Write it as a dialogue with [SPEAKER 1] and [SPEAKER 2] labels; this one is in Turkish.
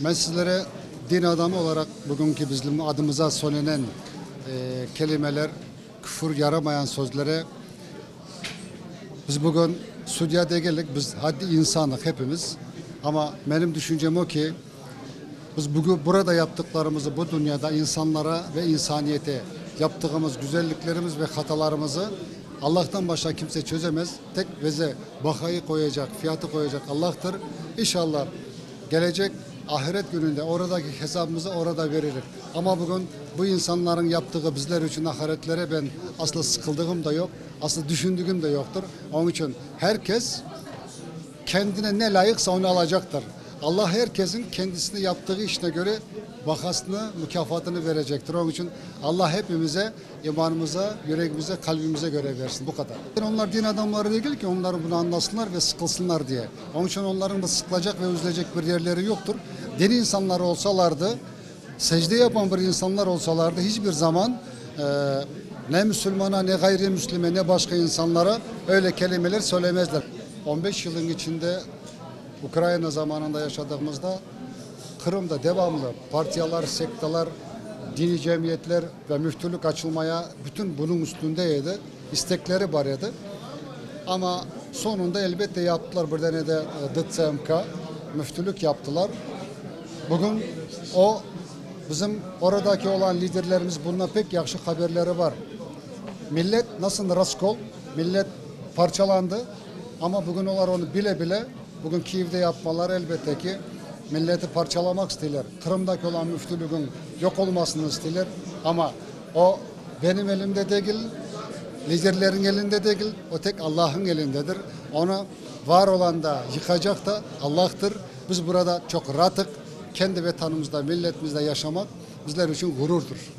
[SPEAKER 1] Ben sizlere din adamı olarak bugünkü bizim adımıza söylenen kelimeler, küfür yaramayan sözlere biz bugün Suudiye'de geldik, biz hadi insanlık hepimiz. Ama benim düşüncem o ki biz bugün burada yaptıklarımızı bu dünyada insanlara ve insaniyete yaptığımız güzelliklerimiz ve hatalarımızı Allah'tan başka kimse çözemez. Tek bize bakayı koyacak, fiyatı koyacak Allah'tır. İnşallah gelecek ahiret gününde oradaki hesabımızı orada verilir. Ama bugün bu insanların yaptığı bizler için ahiretlere ben asla sıkıldığım da yok, asla düşündüğüm de yoktur. Onun için herkes kendine ne layıksa onu alacaktır. Allah herkesin kendisine yaptığı işine göre vakasını, mükafatını verecektir. Onun için Allah hepimize, imanımıza, yüreğimize, kalbimize göre versin. Bu kadar. Onlar din adamları değil ki onlar bunu anlasınlar ve sıkılsınlar diye. Onun için onların da sıkılacak ve üzülecek bir yerleri yoktur. Din insanları olsalardı, secde yapan bir insanlar olsalardı hiçbir zaman ne Müslümana, ne gayrimüslime, ne başka insanlara öyle kelimeler söylemezler. 15 yılın içinde Ukrayna zamanında yaşadığımızda Kırım'da devamlı partiyalar, sektalar, dini cemiyetler ve müftülük açılmaya bütün bunun üstündeydi. İstekleri var idi. Ama sonunda elbette yaptılar. Bir tane de DTMK müftülük yaptılar. Bugün o bizim oradaki olan liderlerimiz bununla pek yakşı haberleri var. Millet nasıl raskol, millet parçalandı ama bugün onlar onu bile bile bugün Kiev'de yapmalar elbette ki milleti parçalamak istiyorlar. Kırım'daki olan müftülüğün yok olmasını istiyorlar ama o benim elimde değil, liderlerin elinde değil, o tek Allah'ın elindedir. Onu var olan da yıkacak da Allah'tır. Biz burada çok rahatık. Kendi vatanımızda, milletimizde yaşamak bizler için gururdur.